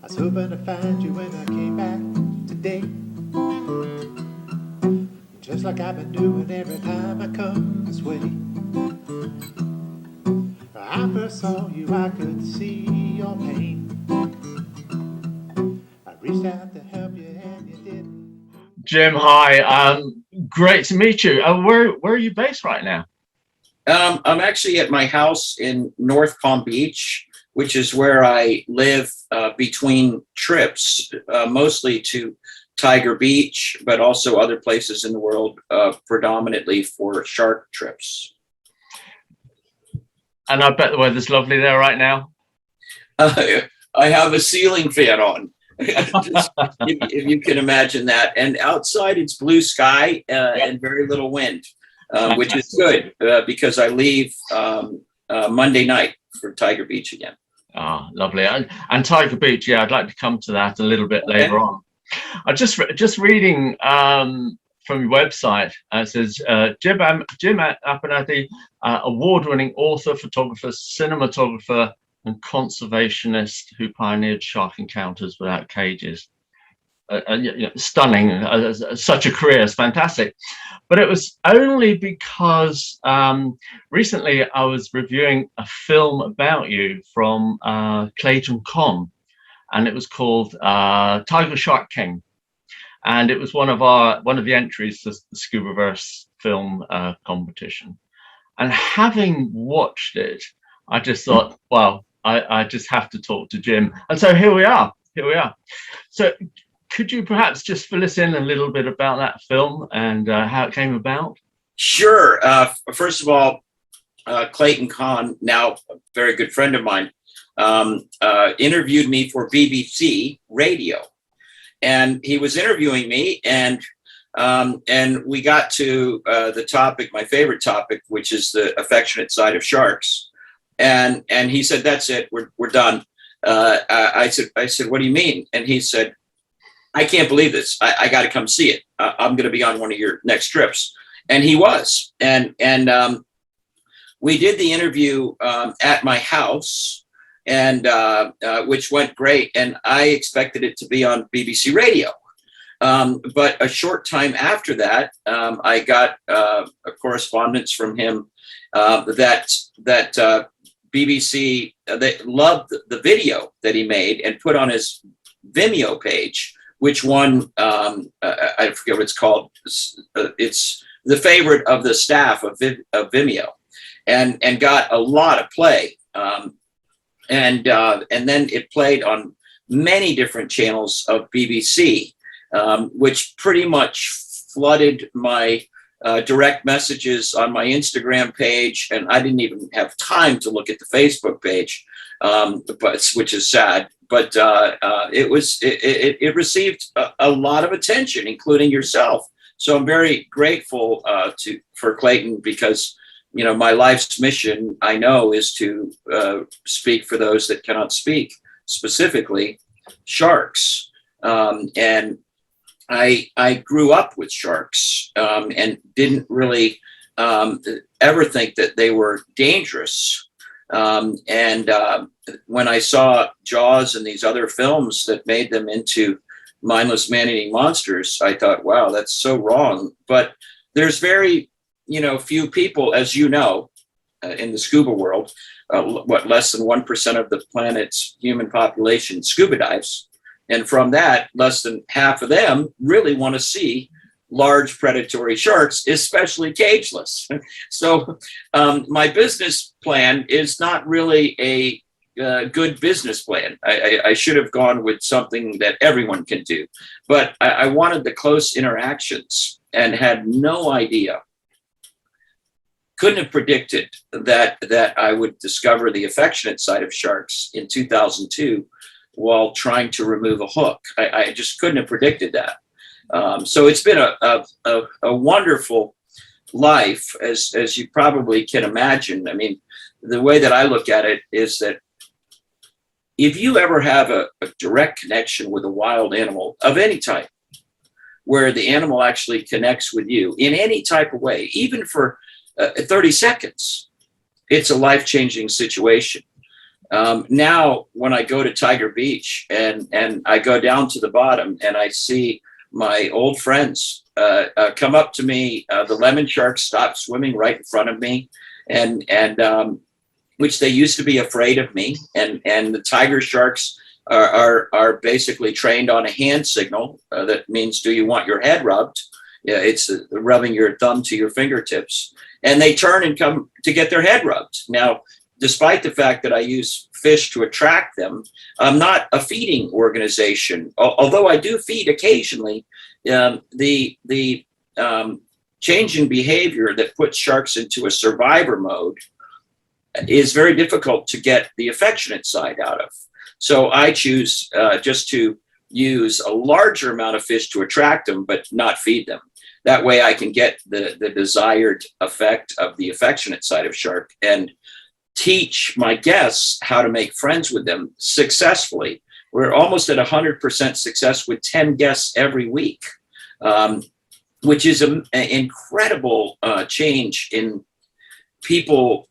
I was hoping to find you when I came back today, just like I've been doing every time I come this way. I first saw you, I could see your pain. I reached out to help you and you didn't. Jim, hi. Great to meet you. Where are you based right now? I'm actually at my house in North Palm Beach, which is where I live between trips, mostly to Tiger Beach, but also other places in the world, predominantly for shark trips. And I bet the weather's lovely there right now. I have a ceiling fan on, if you can imagine that. And outside it's blue sky and very little wind, which is good because I leave Monday night for Tiger Beach again. Ah, lovely. And Tiger Beach, yeah, I'd like to come to that a little bit later on. I just reading from your website. It says Jim Abernethy, award-winning author, photographer, cinematographer, and conservationist who pioneered shark encounters without cages. Stunning. Such a career. It's fantastic. But it was only because recently I was reviewing a film about you from Clayton Con, and it was called Tiger Shark King, and it was one of the entries to the Scubaverse film competition. And having watched it, I just thought, well, I just have to talk to Jim, and so here we are. So could you perhaps just fill us in a little bit about that film and how it came about? Sure. First of all, Clayton Con, now a very good friend of mine, interviewed me for BBC Radio, and he was interviewing me, and we got to the topic, my favorite topic, which is the affectionate side of sharks, and he said, "That's it, we're done." I said, "What do you mean?" And he said, "I can't believe this. I got to come see it. I'm going to be on one of your next trips." And he was, and we did the interview at my house, and which went great. And I expected it to be on BBC Radio, but a short time after that, I got a correspondence from him that BBC, they loved the video that he made and put on his Vimeo page, which won, I forget what it's called. It's the favorite of the staff of Vimeo, and got a lot of play. And then it played on many different channels of BBC, which pretty much flooded my direct messages on my Instagram page, and I didn't even have time to look at the Facebook page, which is sad. But it received a lot of attention, including yourself. So I'm very grateful for Clayton, because my life's mission, I know, is to speak for those that cannot speak, specifically sharks. And I grew up with sharks and didn't really ever think that they were dangerous. And when I saw Jaws and these other films that made them into mindless man-eating monsters, I thought, wow, that's so wrong. But there's very, few people, as you know, in the scuba world, less than 1% of the planet's human population scuba dives. And from that, less than half of them really want to see large predatory sharks, especially cageless. So my business plan is not really a good business plan. I should have gone with something that everyone can do. But I wanted the close interactions and had no idea, couldn't have predicted that I would discover the affectionate side of sharks in 2002 while trying to remove a hook. I just couldn't have predicted that. So it's been a wonderful life, as you probably can imagine. I mean, the way that I look at it is that if you ever have a direct connection with a wild animal of any type, where the animal actually connects with you in any type of way, even for 30 seconds, it's a life-changing situation. Now, when I go to Tiger Beach and I go down to the bottom and I see my old friends come up to me, the lemon sharks stop swimming right in front of me, and which they used to be afraid of me, and the tiger sharks are basically trained on a hand signal that means, do you want your head rubbed? Yeah, it's rubbing your thumb to your fingertips, and they turn and come to get their head rubbed. Now, despite the fact that I use fish to attract them, I'm not a feeding organization. Although I do feed occasionally, the change in behavior that puts sharks into a survivor mode is very difficult to get the affectionate side out of. So I choose just to use a larger amount of fish to attract them, but not feed them. That way I can get the desired effect of the affectionate side of shark and teach my guests how to make friends with them successfully. We're almost at 100% success with 10 guests every week, which is an incredible change in people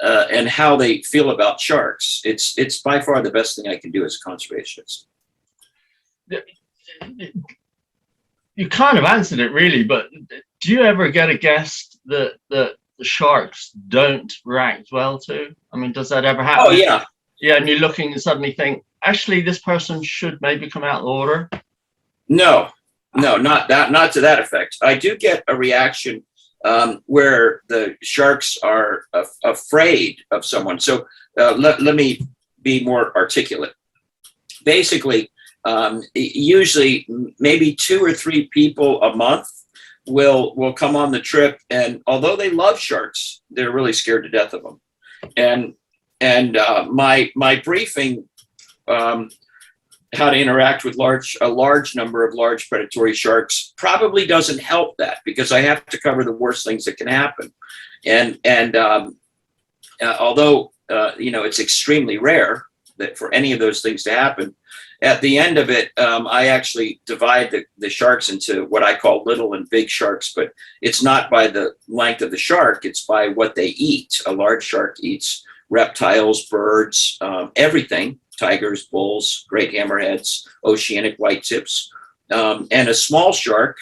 and how they feel about sharks. It's by far the best thing I can do as a conservationist. You kind of answered it really, but do you ever get a guest that the sharks don't react well to? I mean, does that ever happen? Oh yeah. Yeah, and you're looking and suddenly think, actually, this person should maybe come out of order? No, not to that effect. I do get a reaction where the sharks are afraid of someone. So let me be more articulate. Basically, usually maybe 2 or 3 people a month will come on the trip, and although they love sharks, they're really scared to death of them. And my briefing, how to interact with a large number of large predatory sharks, probably doesn't help that, because I have to cover the worst things that can happen. And although it's extremely rare that for any of those things to happen, at the end of it, I actually divide the sharks into what I call little and big sharks, but it's not by the length of the shark, it's by what they eat. A large shark eats reptiles, birds, everything, tigers, bulls, great hammerheads, oceanic whitetips, and a small shark,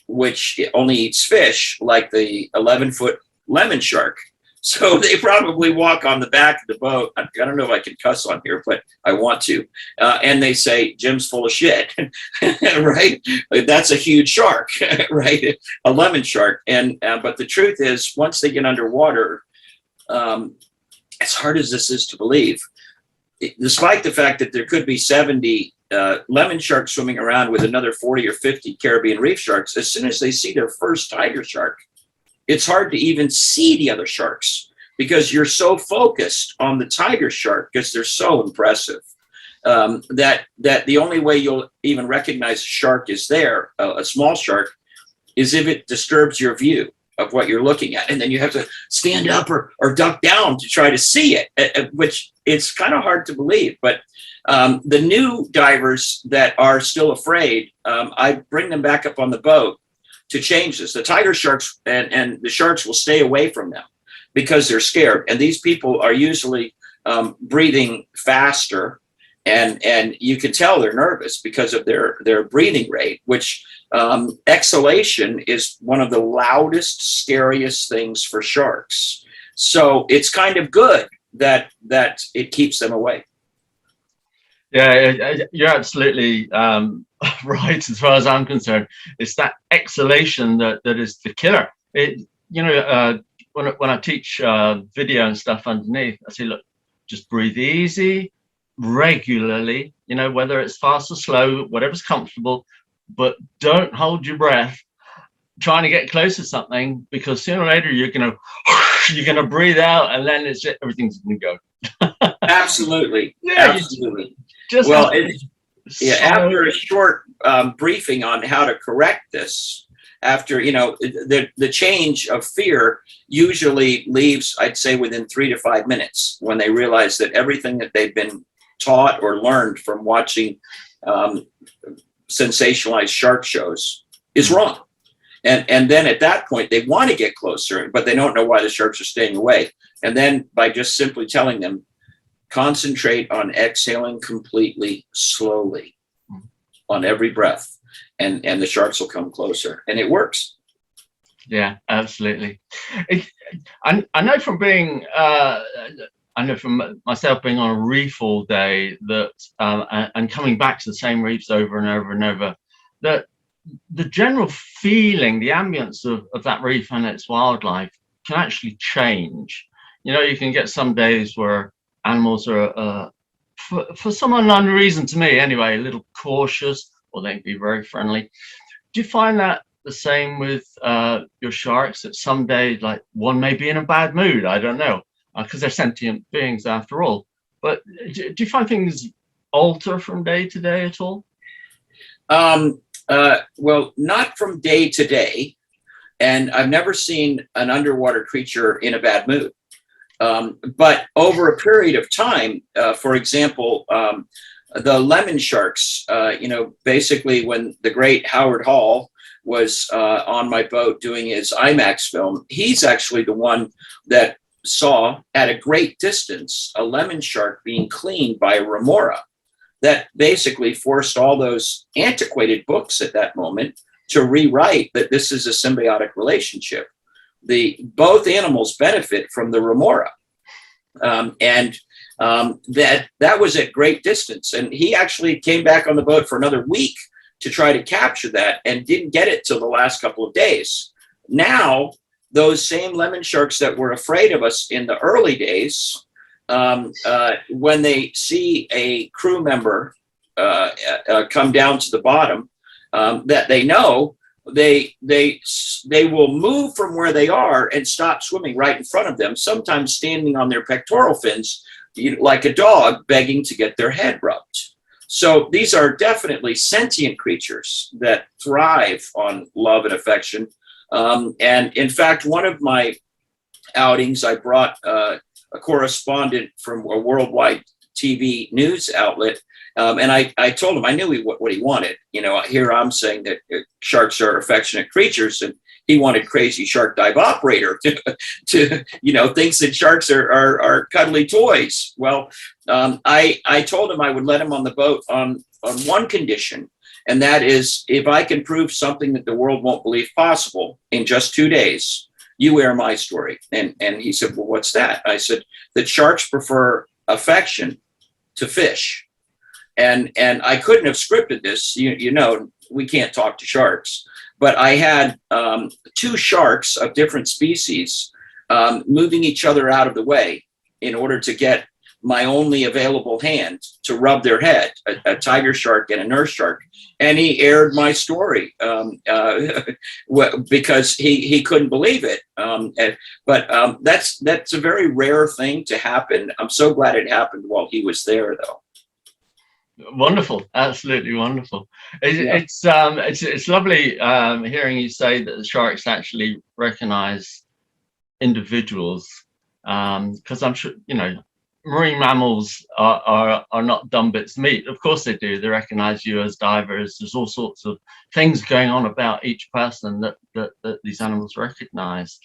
which only eats fish, like the 11-foot lemon shark. So they probably walk on the back of the boat. I don't know if I can cuss on here, but I want to. And they say, Jim's full of shit, right? That's a huge shark, right? A lemon shark. And but the truth is, once they get underwater, as hard as this is to believe, despite the fact that there could be 70 lemon sharks swimming around with another 40 or 50 Caribbean reef sharks, as soon as they see their first tiger shark, it's hard to even see the other sharks because you're so focused on the tiger shark, because they're so impressive, that the only way you'll even recognize a shark is there, a small shark, is if it disturbs your view of what you're looking at. And then you have to stand up or duck down to try to see it, which it's kind of hard to believe. But the new divers that are still afraid, I bring them back up on the boat to change this. The tiger sharks and the sharks will stay away from them because they're scared. And these people are usually breathing faster, and you can tell they're nervous because of their breathing rate, which exhalation is one of the loudest, scariest things for sharks. So it's kind of good that it keeps them away. Yeah, you're absolutely right. As far as I'm concerned, it's that exhalation that is the killer. When I teach video and stuff underneath, I say, look, just breathe easy, regularly. Whether it's fast or slow, whatever's comfortable, but don't hold your breath trying to get close to something, because sooner or later you're gonna breathe out, and then everything's gonna go. Absolutely. Yeah, absolutely. After a short briefing on how to correct this, after the change of fear usually leaves, I'd say, within 3 to 5 minutes, when they realize that everything that they've been taught or learned from watching sensationalized shark shows is wrong. And then at that point, they want to get closer, but they don't know why the sharks are staying away. And then by just simply telling them, concentrate on exhaling completely slowly on every breath, and the sharks will come closer. And it works. Yeah, absolutely. I know from being, I know from myself being on a reef all day that, and coming back to the same reefs over and over and over, that the general feeling, the ambience of that reef and its wildlife can actually change. You know, you can get some days where animals are, for some unknown reason to me anyway, a little cautious, or they can be very friendly. Do you find that the same with your sharks, that some days, like, one may be in a bad mood? I don't know, because they're sentient beings after all. But do you find things alter from day to day at all? Well, not from day to day, and I've never seen an underwater creature in a bad mood. But over a period of time, for example, the lemon sharks, you know, basically when the great Howard Hall was on my boat doing his IMAX film, he's actually the one that saw at a great distance a lemon shark being cleaned by a remora. That basically forced all those antiquated books at that moment to rewrite that this is a symbiotic relationship. Both animals benefit from the remora. That was at great distance. And he actually came back on the boat for another week to try to capture that and didn't get it till the last couple of days. Now, those same lemon sharks that were afraid of us in the early days, when they see a crew member come down to the bottom, that they know, they will move from where they are and stop swimming right in front of them, sometimes standing on their pectoral fins, like a dog begging to get their head rubbed. So these are definitely sentient creatures that thrive on love and affection. And in fact, one of my outings, I brought a correspondent from a worldwide TV news outlet. And I told him I knew what he wanted. You know, here I'm saying that sharks are affectionate creatures, and he wanted crazy shark dive operator to you know, thinks that sharks are cuddly toys. Well, I told him I would let him on the boat on one condition, and that is if I can prove something that the world won't believe possible in just 2 days, you air my story. And he said, well, what's that? I said that sharks prefer affection to fish. And I couldn't have scripted this. You know, we can't talk to sharks. But I had 2 sharks of different species moving each other out of the way in order to get my only available hand to rub their head, a tiger shark and a nurse shark. And he aired my story because he couldn't believe it. But that's a very rare thing to happen. I'm so glad it happened while he was there, though. Wonderful, absolutely wonderful. It's lovely hearing you say that the sharks actually recognize individuals, because I'm sure, you know, marine mammals are not dumb bits of meat. Of course they do. They recognize you as divers. There's all sorts of things going on about each person that these animals recognize.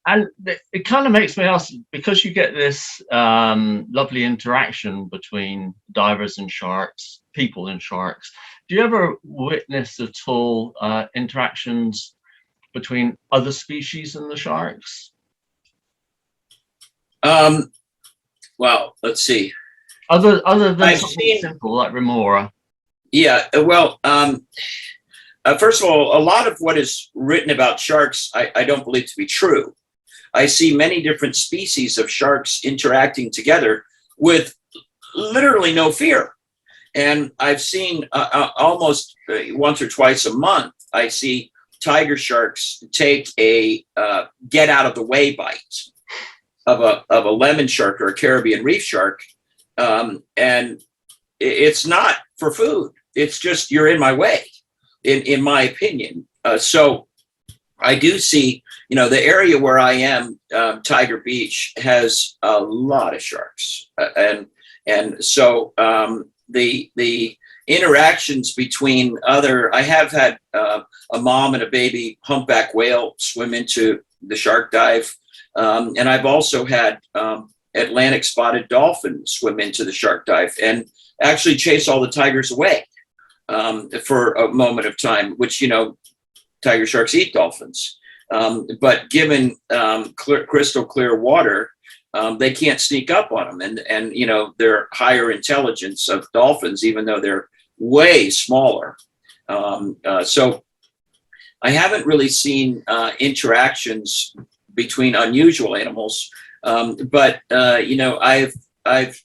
And it kind of makes me ask, because you get this lovely interaction between divers and sharks, people and sharks, do you ever witness at all interactions between other species and the sharks? Well, let's see. Other than something simple like remora. Yeah, well, first of all, a lot of what is written about sharks, I don't believe to be true. I see many different species of sharks interacting together with literally no fear. And I've seen almost once or twice a month, I see tiger sharks take a get out of the way bite of a lemon shark or a Caribbean reef shark. And it's not for food. It's just, you're in my way, in my opinion. So I do see, you know, the area where I am, Tiger Beach, has a lot of sharks, and so the interactions between other, I have had a mom and a baby humpback whale swim into the shark dive. And I've also had Atlantic spotted dolphin swim into the shark dive and actually chase all the tigers away for a moment of time, which, you know, tiger sharks eat dolphins. But given crystal clear water, they can't sneak up on them. And you know, they're higher intelligence of dolphins, even though they're way smaller. So I haven't really seen interactions between unusual animals, but you know, I've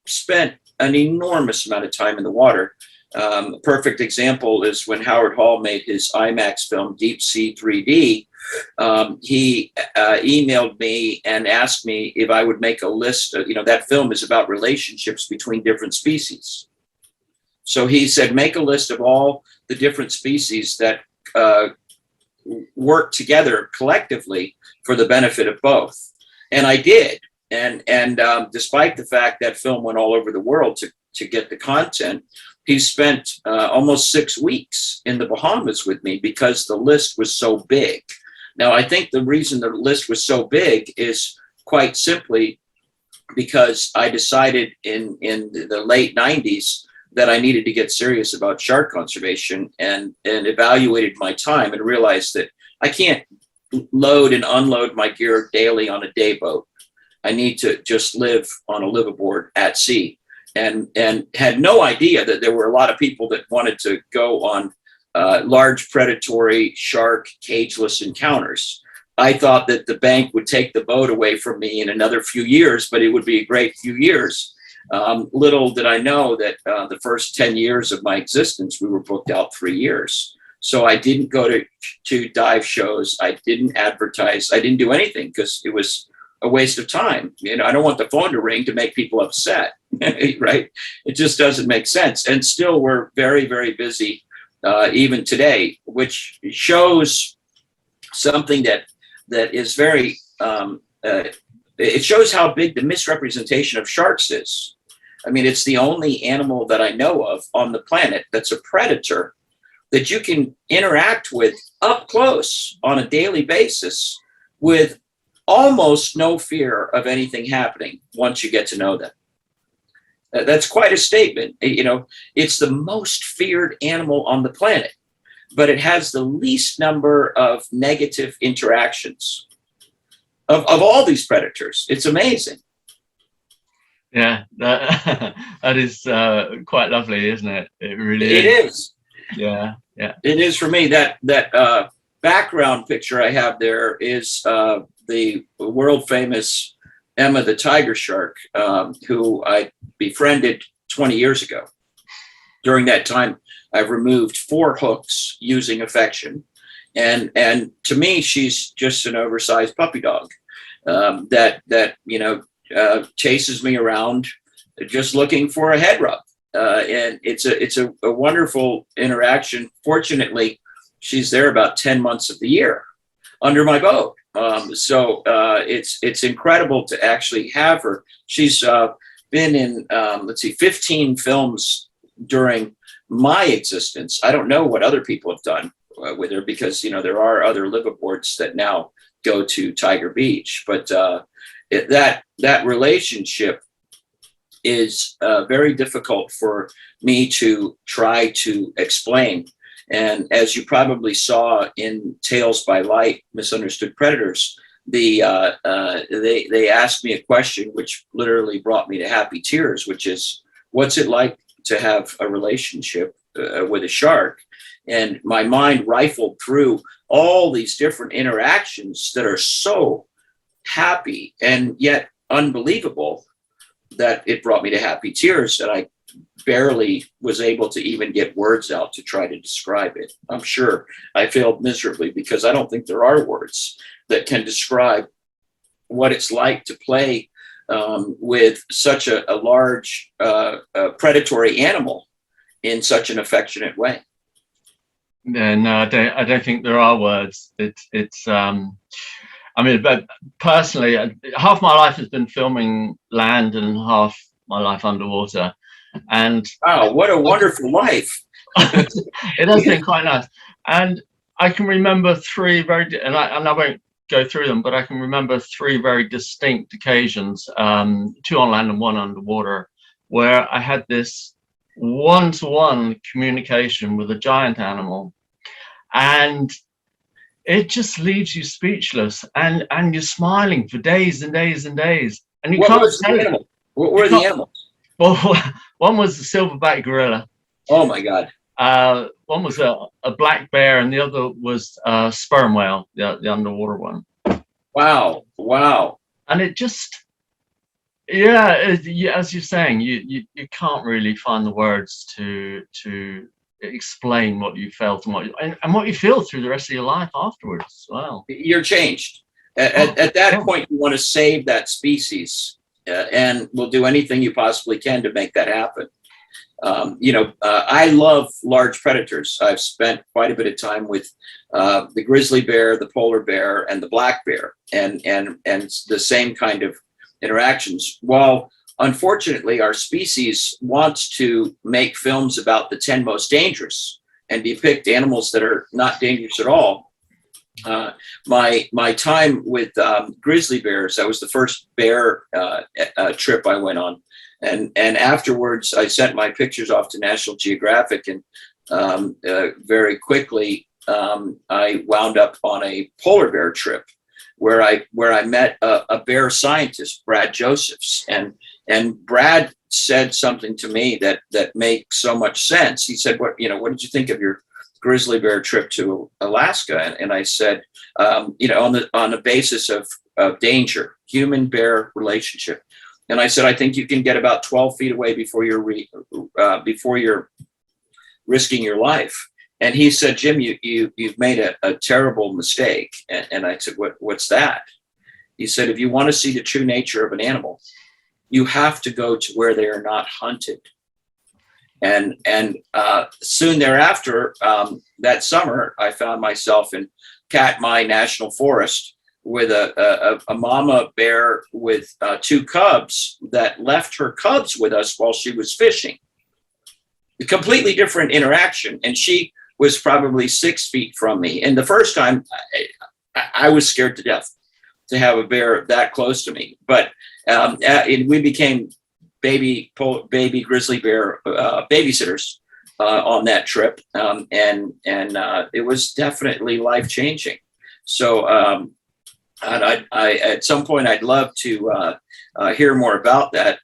spent an enormous amount of time in the water. A perfect example is when Howard Hall made his IMAX film Deep Sea 3D. He emailed me and asked me if I would make a list of, you know, that film is about relationships between different species. So he said, make a list of all the different species that work together collectively for the benefit of both. And I did. And despite the fact that film went all over the world to get the content, he spent almost 6 weeks in the Bahamas with me because the list was so big. Now, I think the reason the list was so big is quite simply because I decided in the late 90s that I needed to get serious about shark conservation, and evaluated my time and realized that I can't load and unload my gear daily on a day boat. I need to just live on a liveaboard at sea, and had no idea that there were a lot of people that wanted to go on large predatory shark cageless encounters. I thought that the bank would take the boat away from me in another few years, but it would be a great few years. Little did I know that the first 10 years of my existence, we were booked out 3 years. So I didn't go to dive shows. I didn't advertise. I didn't do anything because it was a waste of time. You know, I don't want the phone to ring to make people upset, right? It just doesn't make sense. And still, we're very, very busy even today, which shows something that is very, it shows how big the misrepresentation of sharks is. I mean, it's the only animal that I know of on the planet that's a predator that you can interact with up close on a daily basis with almost no fear of anything happening once you get to know them. That's quite a statement. You know, it's the most feared animal on the planet, but it has the least number of negative interactions of all these predators. It's amazing. Yeah, that is quite lovely, isn't it? It really is. It is. Yeah, yeah. It is for me. That background picture I have there is the world famous Emma the tiger shark, who I befriended 20 years ago. During that time, I've removed 4 hooks using affection, and to me, she's just an oversized puppy dog that you know chases me around, just looking for a head rub, and it's a wonderful interaction. Fortunately, she's there about 10 months of the year under my boat. So it's incredible to actually have her. She's been in, 15 films during my existence. I don't know what other people have done with her because, you know, there are other liveaboards that now go to Tiger Beach, but that relationship is very difficult for me to try to explain. And as you probably saw in Tales by Light, Misunderstood Predators, they asked me a question which literally brought me to happy tears, which is, what's it like to have a relationship with a shark? And my mind rifled through all these different interactions that are so happy and yet unbelievable that it brought me to happy tears, and I barely was able to even get words out to try to describe it. I'm sure I failed miserably because I don't think there are words that can describe what it's like to play with such a large predatory animal in such an affectionate way. Yeah, no, I don't think there are words. It's I mean, but personally, half my life has been filming land and half my life underwater. And wow, what a wonderful life. it has been quite nice. And I can remember three and I won't go through them, but I can remember three very distinct occasions, two on land and one underwater, where I had this one-to-one communication with a giant animal, and it just leaves you speechless, and you're smiling for days and days and days, and you What can't was the tell it. animal? What were the animals? Well, one was a silverback gorilla. Oh my God. One was a black bear, and the other was a sperm whale, the underwater one. Wow. Wow. And it just, yeah, as you're saying, you can't really find the words to explain what you felt and what you feel through the rest of your life afterwards as well. You're changed. At that point, you want to save that species, and will do anything you possibly can to make that happen. I love large predators. I've spent quite a bit of time with the grizzly bear, the polar bear, and the black bear, and the same kind of interactions. While unfortunately our species wants to make films about the 10 most dangerous and depict animals that are not dangerous at all, my time with grizzly bears, that was the first bear trip I went on. And afterwards, I sent my pictures off to National Geographic, and very quickly, I wound up on a polar bear trip where I met a bear scientist, Brad Josephs, and Brad said something to me that makes so much sense. He said, "What did you think of your grizzly bear trip to Alaska?" And I said, on the basis of danger, human bear relationship. And I said, I think you can get about 12 feet away before you're risking your life. And he said, "Jim, you've made a terrible mistake." And I said, what's that? He said, "If you want to see the true nature of an animal, you have to go to where they are not hunted." And soon thereafter, that summer, I found myself in Katmai National Forest with a mama bear with two cubs that left her cubs with us while she was fishing. A completely different interaction. And she was probably 6 feet from me. And the first time I was scared to death to have a bear that close to me. But we became baby grizzly bear babysitters on that trip. And it was definitely life-changing. So, and I at some point I'd love to hear more about that,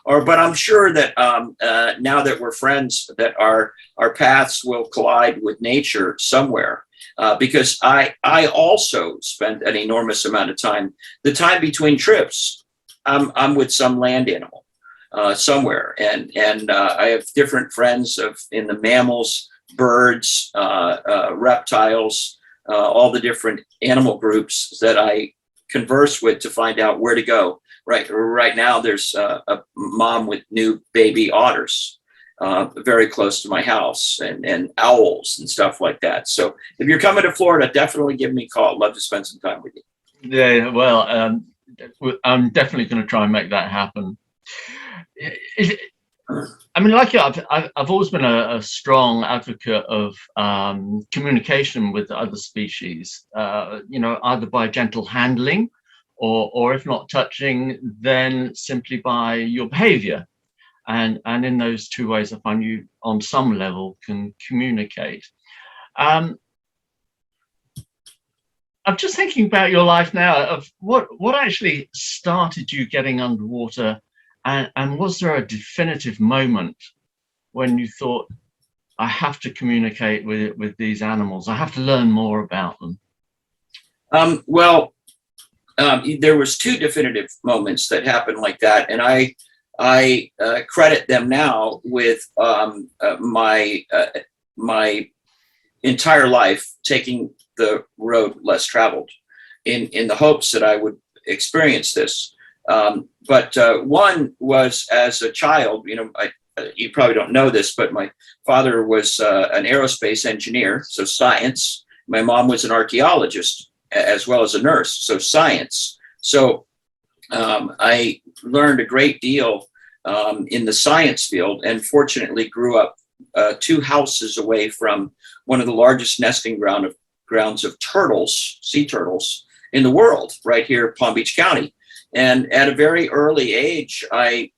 but I'm sure that now that we're friends, that our paths will collide with nature somewhere, because I also spend an enormous amount of time. The time between trips, I'm with some land animal somewhere, and I have different friends in the mammals, birds, reptiles. All the different animal groups that I converse with to find out where to go. Right now, there's a mom with new baby otters very close to my house, and owls and stuff like that. So if you're coming to Florida, definitely give me a call. I'd love to spend some time with you. Yeah, well, I'm definitely going to try and make that happen. I mean, like you, I've always been a strong advocate of communication with other species, either by gentle handling or if not touching, then simply by your behavior. And in those two ways, I find you on some level can communicate. I'm just thinking about your life now of what actually started you getting underwater. And was there a definitive moment when you thought, I have to communicate with these animals, I have to learn more about them? There was two definitive moments that happened like that, and I credit them now with my entire life taking the road less traveled, in the hopes that I would experience this. But one was as a child, you probably don't know this, but my father was an aerospace engineer, so science. My mom was an archaeologist as well as a nurse, so science. So I learned a great deal in the science field, and fortunately grew up 2 houses away from one of the largest nesting grounds of turtles, sea turtles, in the world, right here in Palm Beach County. And at a very early age, I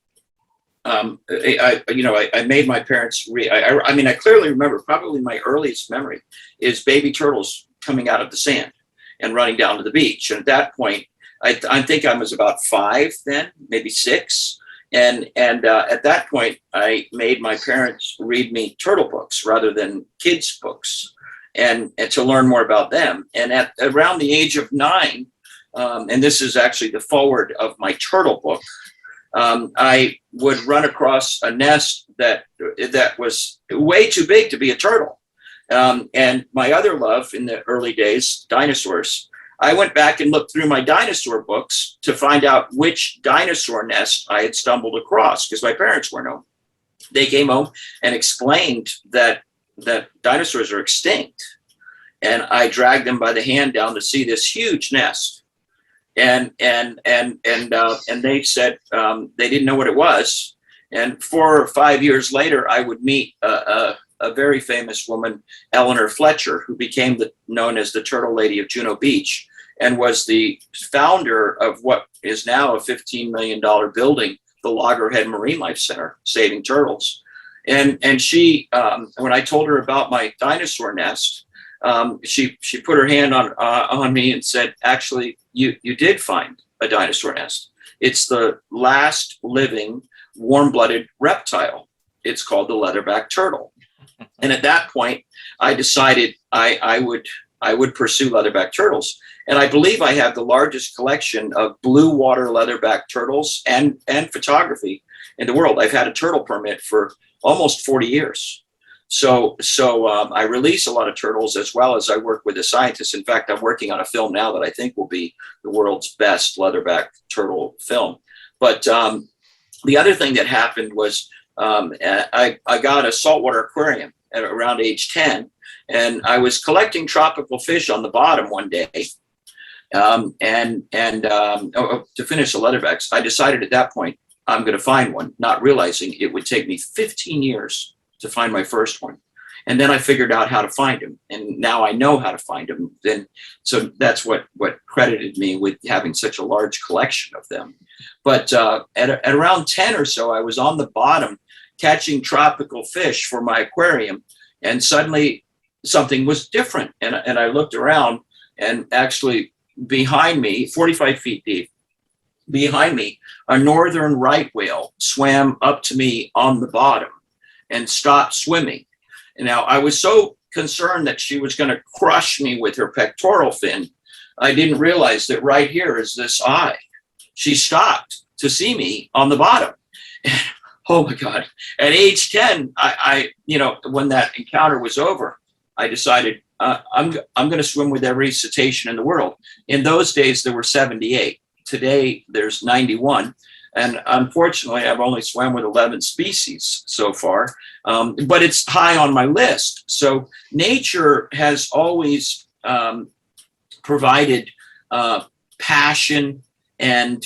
made my parents I clearly remember, probably my earliest memory is baby turtles coming out of the sand and running down to the beach. And at that point, I think I was about 5 then, maybe 6. And at that point, I made my parents read me turtle books rather than kids' books, and to learn more about them. And at around the age of 9, and this is actually the forward of my turtle book, I would run across a nest that was way too big to be a turtle. And my other love in the early days, dinosaurs, I went back and looked through my dinosaur books to find out which dinosaur nest I had stumbled across, because my parents weren't home. They came home and explained that dinosaurs are extinct. And I dragged them by the hand down to see this huge nest. And they said they didn't know what it was. And 4 or 5 years later, I would meet a very famous woman, Eleanor Fletcher, who became known as the Turtle Lady of Juno Beach, and was the founder of what is now a $15 million building, the Loggerhead Marine Life Center, saving turtles. And she, when I told her about my dinosaur nest, she put her hand on me and said, actually, you did find a dinosaur nest. It's the last living warm-blooded reptile. It's called the leatherback turtle. And at that point, I decided I would pursue leatherback turtles. And I believe I have the largest collection of blue water leatherback turtles and photography in the world. I've had a turtle permit for almost 40 years. So I release a lot of turtles, as well as I work with a scientist. In fact, I'm working on a film now that I think will be the world's best leatherback turtle film. But the other thing that happened was I got a saltwater aquarium at around age 10, and I was collecting tropical fish on the bottom one day. To finish the leatherbacks, I decided at that point I'm going to find one, not realizing it would take me 15 years to find my first one. And then I figured out how to find them, and now I know how to find them. And so that's what credited me with having such a large collection of them. But at around 10 or so, I was on the bottom catching tropical fish for my aquarium, and suddenly something was different. And I looked around, and actually behind me, 45 feet deep, behind me, a northern right whale swam up to me on the bottom and stopped swimming. And now I was so concerned that she was going to crush me with her pectoral fin, I didn't realize that right here is this eye. She stopped to see me on the bottom. Oh my God. At age 10, I when that encounter was over, I decided I'm going to swim with every cetacean in the world. In those days, there were 78. Today, there's 91. And unfortunately, I've only swam with 11 species so far, but it's high on my list. So nature has always provided passion and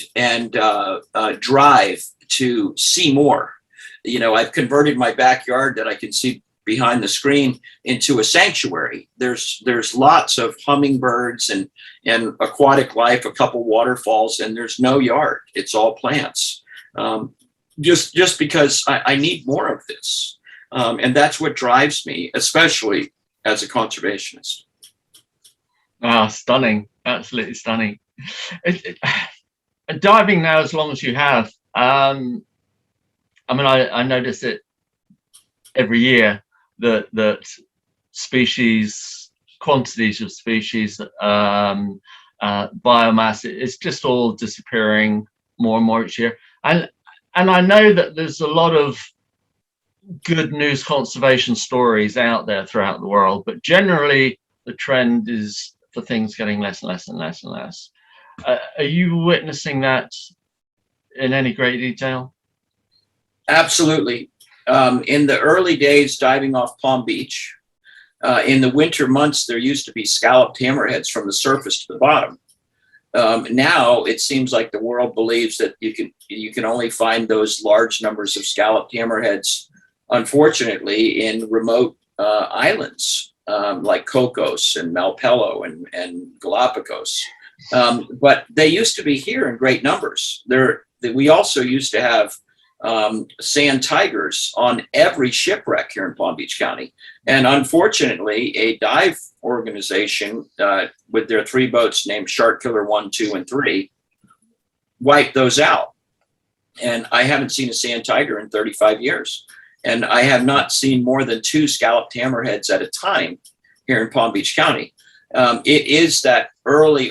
drive to see more. I've converted my backyard that I can see behind the screen into a sanctuary. There's lots of hummingbirds and aquatic life, a couple waterfalls, and there's no yard. It's all plants. Just because I need more of this. And that's what drives me, especially as a conservationist. Ah, stunning. Absolutely stunning. Diving now as long as you have, I notice it every year that species, quantities of species, biomass, it's just all disappearing more and more each year. And I know that there's a lot of good news conservation stories out there throughout the world, but generally the trend is for things getting less and less and less and less. Are you witnessing that in any great detail? Absolutely. In the early days, diving off Palm Beach, in the winter months, there used to be scalloped hammerheads from the surface to the bottom. Now it seems like the world believes that you can only find those large numbers of scalloped hammerheads, unfortunately, in remote islands like Cocos and Malpelo and Galapagos. But they used to be here in great numbers. We also used to have sand tigers on every shipwreck here in Palm Beach County. And unfortunately, a dive organization with their 3 boats named Shark Killer 1, 2, and 3 wiped those out. And I haven't seen a sand tiger in 35 years. And I have not seen more than 2 scalloped hammerheads at a time here in Palm Beach County. It is that early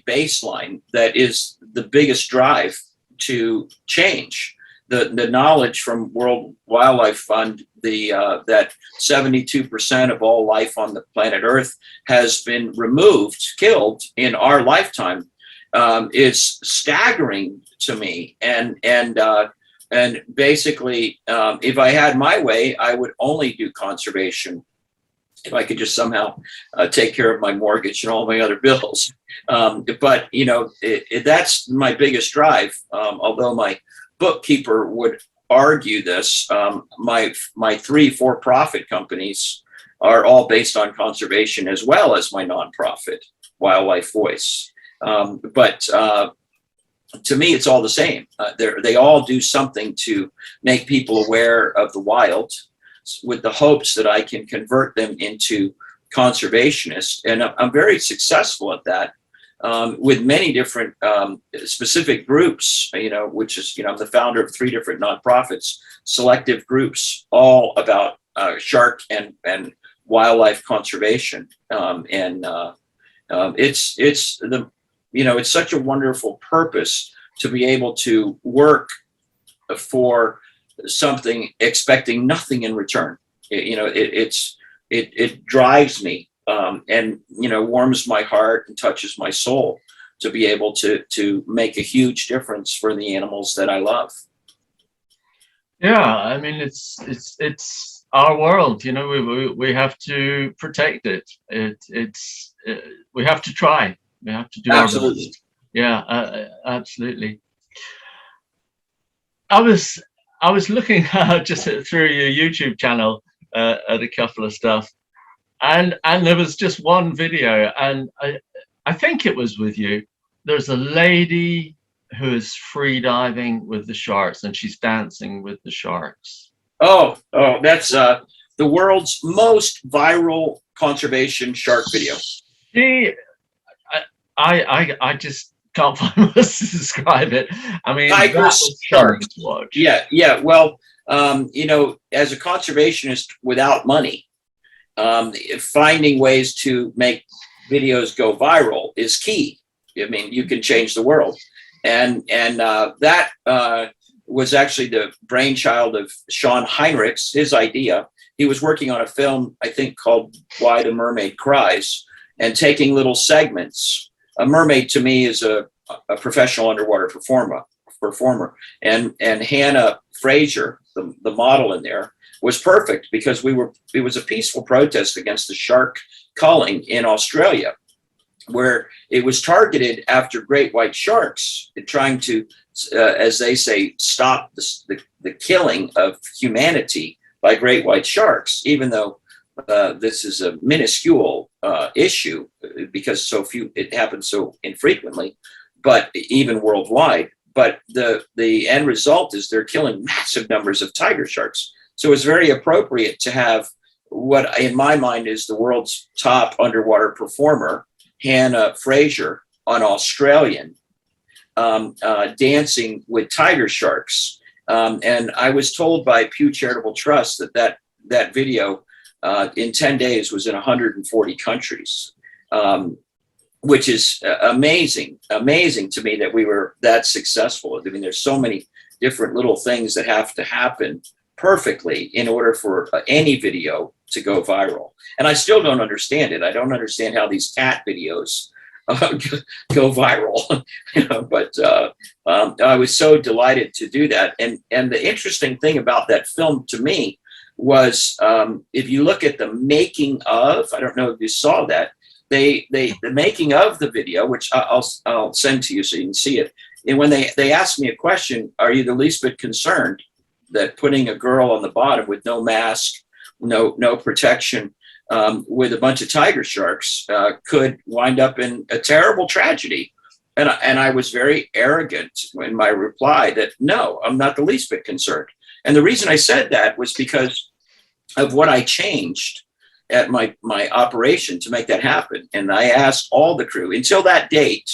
baseline that is the biggest drive to change. The knowledge from World Wildlife Fund, that 72% of all life on the planet Earth has been killed in our lifetime, is staggering to me. And basically, if I had my way, I would only do conservation if I could just somehow take care of my mortgage and all my other bills. But that's my biggest drive. Although my bookkeeper would argue this, my 3 for-profit companies are all based on conservation, as well as my nonprofit, Wildlife Voice. But to me, it's all the same. They all do something to make people aware of the wild, with the hopes that I can convert them into conservationists. And I'm very successful at that. With many different specific groups, which is, I'm the founder of 3 different nonprofits, selective groups, all about shark and wildlife conservation. It's such a wonderful purpose to be able to work for something expecting nothing in return. It drives me. And warms my heart and touches my soul to be able to make a huge difference for the animals that I love. Yeah, I mean, it's our world. We have to protect it. We have to try. We have to do Absolutely. our best. Yeah, absolutely. I was looking just through your YouTube channel at a couple of stuff. And there was just one video, and I think it was with you. There's a lady who is free diving with the sharks, and she's dancing with the sharks. Oh, that's the world's most viral conservation shark video. I just can't find words to describe it. I mean, Tigress sharks. Watch. Yeah. Well, as a conservationist without money, finding ways to make videos go viral is key. I mean, you can change the world. And that was actually the brainchild of Sean Heinrichs, his idea. He was working on a film, I think, called Why the Mermaid Cries, and taking little segments. A mermaid, to me, is a professional underwater performer. And Hannah Fraser, the model in there, was perfect because it was a peaceful protest against the shark culling in Australia, where it was targeted after great white sharks, trying to, as they say, stop the killing of humanity by great white sharks, even though this is a minuscule issue because it happens so infrequently, but even worldwide. But the end result is they're killing massive numbers of tiger sharks. So it's very appropriate to have what, in my mind, is the world's top underwater performer, Hannah Fraser, an Australian, dancing with tiger sharks. And I was told by Pew Charitable Trust that video in 10 days was in 140 countries, which is amazing to me that we were that successful. I mean, there's so many different little things that have to happen perfectly in order for any video to go viral. And I still don't understand it. I don't understand how these cat videos go viral. But I was so delighted to do that. And the interesting thing about that film to me was, if you look at the making of, I don't know if you saw that, the making of the video, which I'll send to you so you can see it. And when they asked me a question, are you the least bit concerned that putting a girl on the bottom with no mask, no protection, with a bunch of tiger sharks could wind up in a terrible tragedy? And I was very arrogant in my reply that no, I'm not the least bit concerned. And the reason I said that was because of what I changed at my operation to make that happen. And I asked all the crew until that date,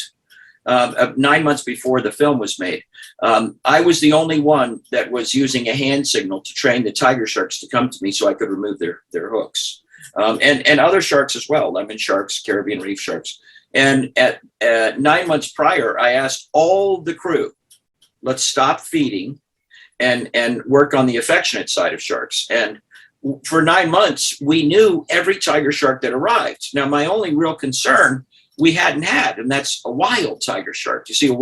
9 months before the film was made, I was the only one that was using a hand signal to train the tiger sharks to come to me so I could remove their hooks. And other sharks as well, lemon sharks, Caribbean reef sharks. And at 9 months prior, I asked all the crew, let's stop feeding and work on the affectionate side of sharks. And for 9 months, we knew every tiger shark that arrived. Now, my only real concern we hadn't had, and that's a wild tiger shark. You see, the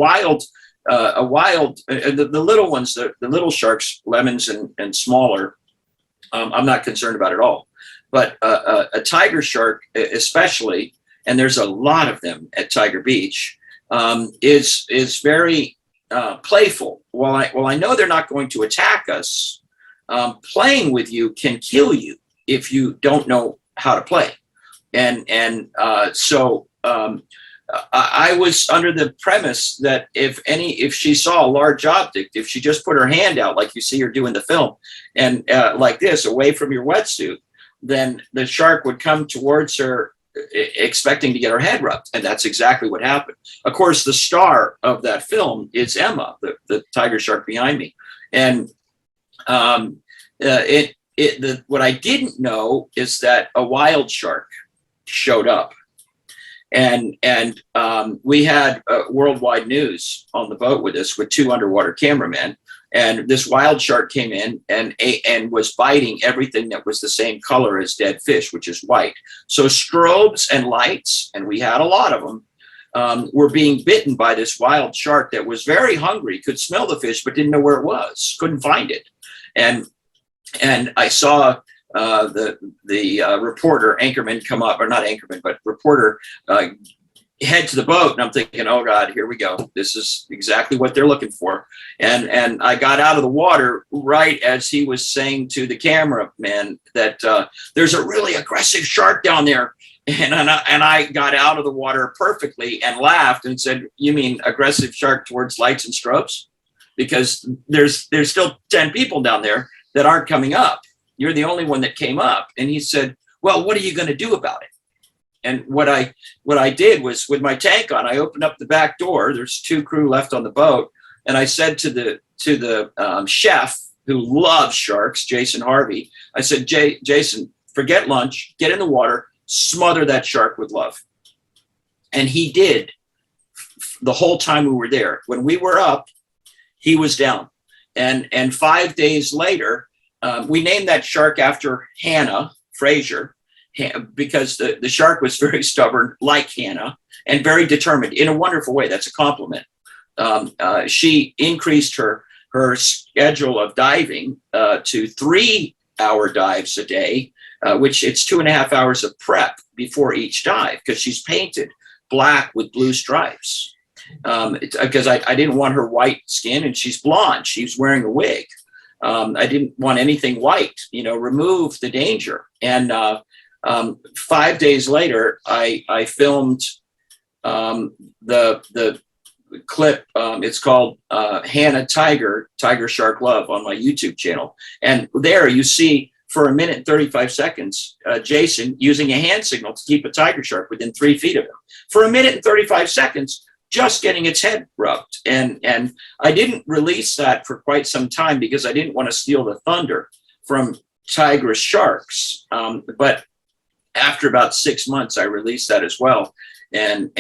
little ones, the little sharks, lemons and smaller, I'm not concerned about at all. But a tiger shark, especially, and there's a lot of them at Tiger Beach, is very playful. While I know they're not going to attack us, playing with you can kill you if you don't know how to play. So I was under the premise that if she saw a large object, if she just put her hand out like you see her do in the film, and like this, away from your wetsuit, then the shark would come towards her expecting to get her head rubbed. And that's exactly what happened. Of course, the star of that film is Emma, the tiger shark behind me. And what I didn't know is that a wild shark showed up. And we had worldwide news on the boat with us with 2 underwater cameramen. And this wild shark came in and was biting everything that was the same color as dead fish, which is white. So strobes and lights, and we had a lot of them, were being bitten by this wild shark that was very hungry, could smell the fish, but didn't know where it was, couldn't find it. And I saw the reporter, anchorman, come up, or not anchorman, but reporter, head to the boat, and I'm thinking, oh God, here we go. This is exactly what they're looking for. And I got out of the water right as he was saying to the cameraman that there's a really aggressive shark down there. And I got out of the water perfectly and laughed and said, you mean aggressive shark towards lights and strobes? Because there's still 10 people down there that aren't coming up. You're the only one that came up. And he said, well, what are you going to do about it? And what I did was, with my tank on, I opened up the back door. There's 2 crew left on the boat. And I said to the chef who loves sharks, Jason Harvey, I said, Jason, forget lunch, get in the water, smother that shark with love. And he did the whole time we were there. When we were up, he was down. And 5 days later, we named that shark after Hannah Fraser, because the shark was very stubborn, like Hannah, and very determined in a wonderful way. That's a compliment. She increased her schedule of diving to 3-hour dives a day, which it's 2.5 hours of prep before each dive, because she's painted black with blue stripes. Because I didn't want her white skin, and she's blonde. She's wearing a wig. I didn't want anything white, remove the danger. And 5 days later, I filmed the clip. It's called Hannah Tiger Shark Love on my YouTube channel. And there you see, for 1 minute and 35 seconds, Jason using a hand signal to keep a tiger shark within 3 feet of him. For 1 minute and 35 seconds, just getting its head rubbed. And I didn't release that for quite some time because I didn't want to steal the thunder from tigress sharks. But after about 6 months, I released that as well. And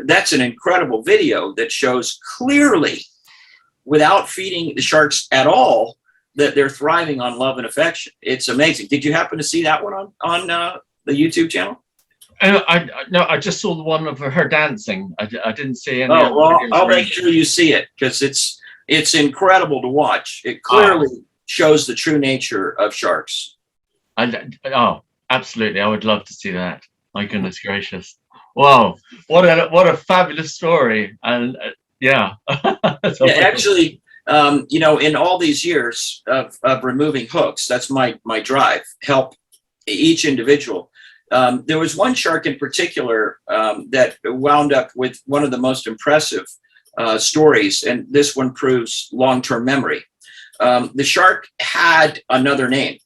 that's an incredible video that shows clearly, without feeding the sharks at all, that they're thriving on love and affection. It's amazing. Did you happen to see that one on the YouTube channel? No, I just saw the one of her dancing. I didn't see any. Oh, well, I'll make sure you see it, because it's incredible to watch. It clearly shows the true nature of sharks. Oh, absolutely. I would love to see that. My goodness gracious. Wow, what a fabulous story. And yeah. So, Yeah, actually, you know, in all these years of removing hooks, that's my drive, help each individual. There was one shark in particular that wound up with one of the most impressive stories, and this one proves long-term memory. The shark had another name,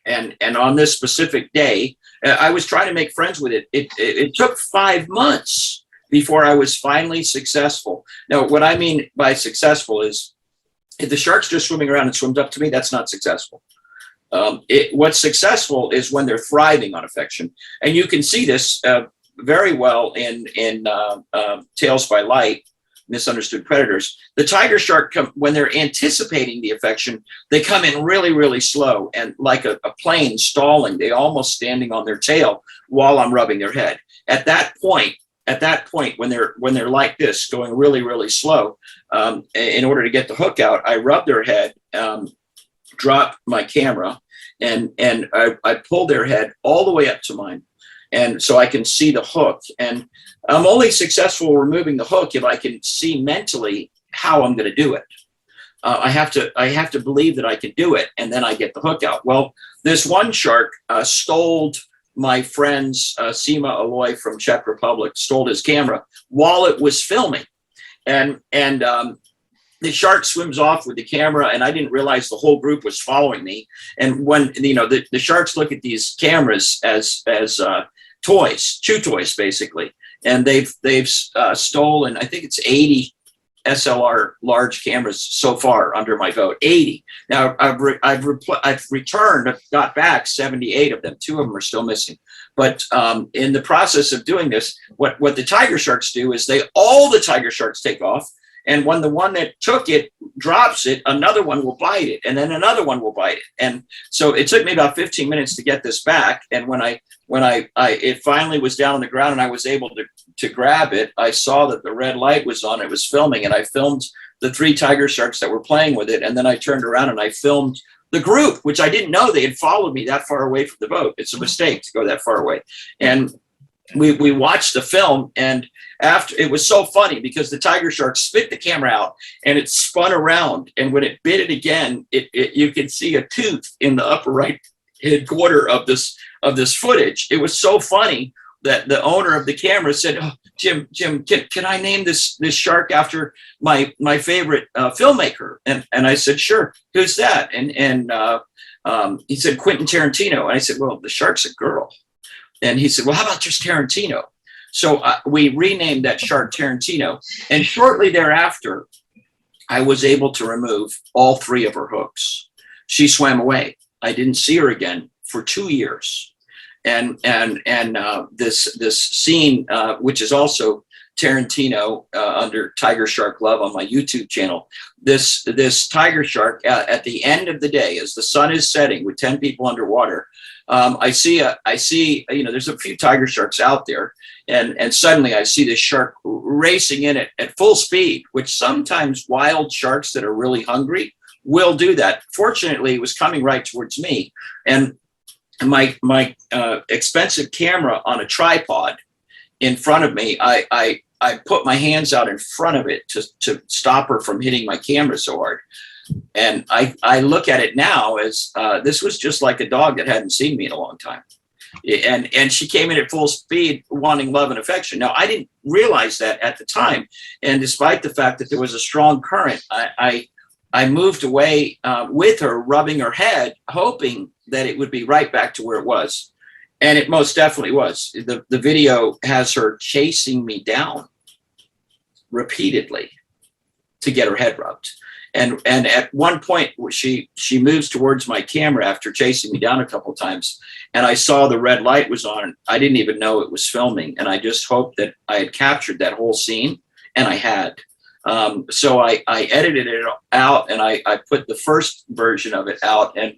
and on this specific day, I was trying to make friends with it. It took 5 months before I was finally successful. Now, what I mean by successful is if the shark's just swimming around and swims up to me, that's not successful. What's successful is when they're thriving on affection, and you can see this very well in Tales by Light, Misunderstood Predators. The tiger shark, when they're anticipating the affection, they come in really, really slow and like a plane stalling. They almost standing on their tail while I'm rubbing their head. At that point, when they're like this, going really, really slow, in order to get the hook out, I rub their head, drop my camera, and I pull their head all the way up to mine, and so I can see the hook. And I'm only successful removing the hook if I can see mentally how I'm going to do it. I have to believe that I can do it, and then I get the hook out. Well, this one shark stole my friend's Sima Aloy from Czech Republic, stole his camera while it was filming, and the shark swims off with the camera, and I didn't realize the whole group was following me. And when, you know, the sharks look at these cameras as toys, chew toys, basically. And they've stolen, I think it's 80 SLR large cameras so far under my vote. 80. Now I've returned, I've got back 78 of them. 2 of them are still missing. But in the process of doing this, what the tiger sharks do is all the tiger sharks take off. And when the one that took it drops it, another one will bite it, and then another one will bite it. And so it took me about 15 minutes to get this back. And when it finally was down on the ground and I was able to grab it, I saw that the red light was on. It was filming, and I filmed the 3 tiger sharks that were playing with it. And then I turned around and I filmed the group, which I didn't know they had followed me that far away from the boat. It's a mistake to go that far away. And we watched the film, and after, it was so funny because the tiger shark spit the camera out and it spun around, and when it bit it again, you could see a tooth in the upper right hand corner of this footage. It was so funny that the owner of the camera said, "Oh, Jim, can I name this shark after my favorite filmmaker?" And I said, "Sure. Who's that?" And he said, "Quentin Tarantino." And I said, "Well, the shark's a girl." And he said, "Well, how about just Tarantino?" So we renamed that shark Tarantino. And shortly thereafter, I was able to remove all 3 of her hooks. She swam away. I didn't see her again for 2 years. And this scene, which is also Tarantino under Tiger Shark Love on my YouTube channel, this tiger shark at the end of the day, as the sun is setting with 10 people underwater, I see, you know, there's a few tiger sharks out there, and suddenly I see this shark racing in at full speed, which sometimes wild sharks that are really hungry will do that. Fortunately, it was coming right towards me, and my expensive camera on a tripod in front of me, I put my hands out in front of it to stop her from hitting my camera so hard. And I look at it now as this was just like a dog that hadn't seen me in a long time. And she came in at full speed wanting love and affection. Now, I didn't realize that at the time. And despite the fact that there was a strong current, I moved away with her, rubbing her head, hoping that it would be right back to where it was. And it most definitely was. The video has her chasing me down repeatedly to get her head rubbed. And at one point, she moves towards my camera after chasing me down a couple of times, and I saw the red light was on. I didn't even know it was filming, and I just hoped that I had captured that whole scene, and I had. So I edited it out, and I put the first version of it out, and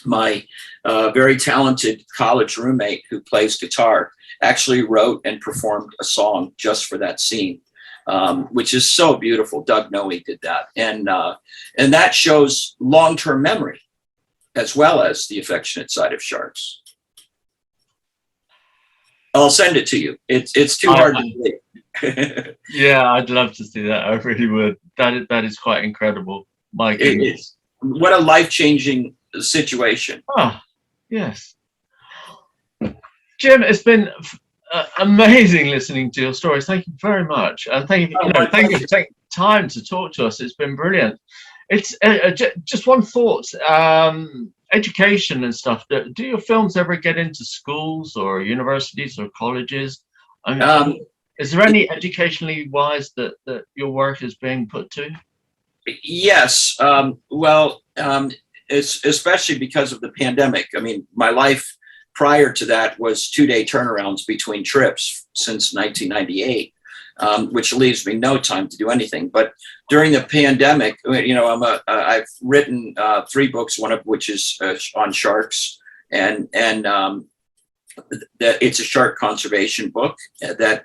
my very talented college roommate who plays guitar actually wrote and performed a song just for that scene. Which is so beautiful. Doug Noe did that, and that shows long-term memory as well as the affectionate side of sharks. I'll send it to you. It's too hard to believe. Yeah, I'd love to see that. I really would. That is quite incredible. My goodness. What a life-changing situation. Oh, yes. Jim, it's been amazing listening to your stories. Thank you very much, and thank you. Thank you for taking time to talk to us. It's been brilliant. It's just one thought. Education and stuff. Do your films ever get into schools or universities or colleges? I mean, is there any educationally wise that your work is being put to? Yes. Well, it's especially because of the pandemic. I mean, my life prior to that was 2-day turnarounds between trips since 1998, which leaves me no time to do anything. But during the pandemic, you know, I've written 3 books, one of which is on sharks, and it's a shark conservation book that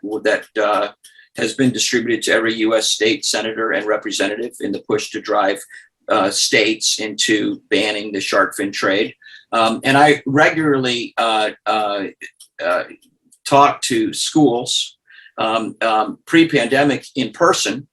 has been distributed to every U.S. state senator and representative in the push to drive states into banning the shark fin trade. And I regularly talk to schools pre-pandemic in person,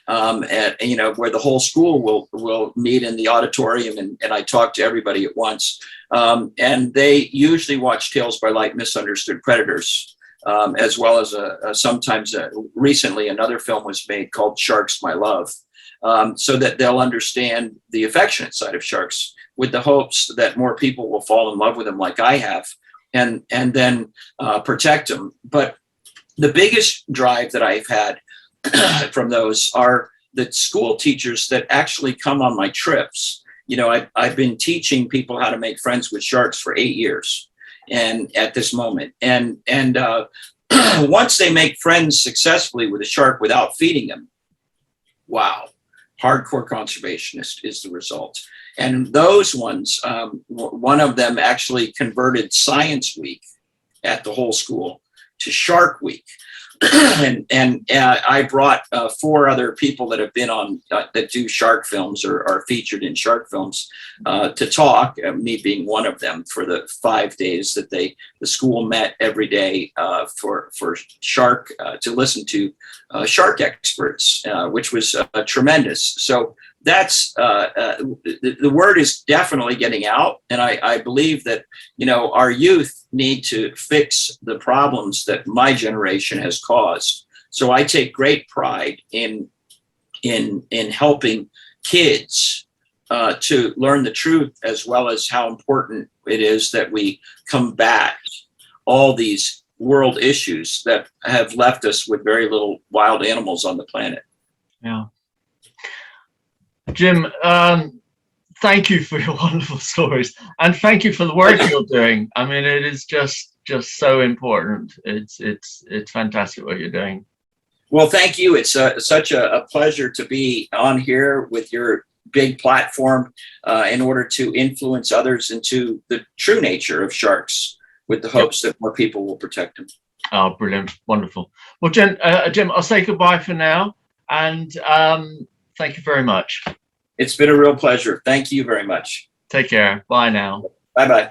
and you know, where the whole school will meet in the auditorium, and I talk to everybody at once. And they usually watch Tales by Light, Misunderstood Predators, as well as sometimes recently another film was made called Sharks, My Love, so that they'll understand the affectionate side of sharks, with the hopes that more people will fall in love with them like I have, and then protect them. But the biggest drive that I've had from those are the school teachers that actually come on my trips. You know, I've been teaching people how to make friends with sharks for 8 years, and at this moment, and once they make friends successfully with a shark without feeding them, wow, hardcore conservationist is the result. And those ones, one of them actually converted Science Week at the whole school to Shark Week. and I brought 4 other people that have been on that do shark films or are featured in shark films to talk, me being one of them, for the 5 days that the school met every day for shark to listen to shark experts, which was tremendous. So that's the word is definitely getting out, and I believe that, you know, our youth need to fix the problems that my generation has caused. So I take great pride in helping kids to learn the truth, as well as how important it is that we combat all these world issues that have left us with very little wild animals on the planet. Yeah. Jim, thank you for your wonderful stories, and thank you for the work you're doing. I mean, it is just so important. It's fantastic what you're doing. Well, thank you. It's such a pleasure to be on here with your big platform in order to influence others into the true nature of sharks, with the hopes that more people will protect them. Oh, brilliant. Wonderful. Well, Jim, I'll say goodbye for now, and thank you very much. It's been a real pleasure. Thank you very much. Take care. Bye now. Bye-bye.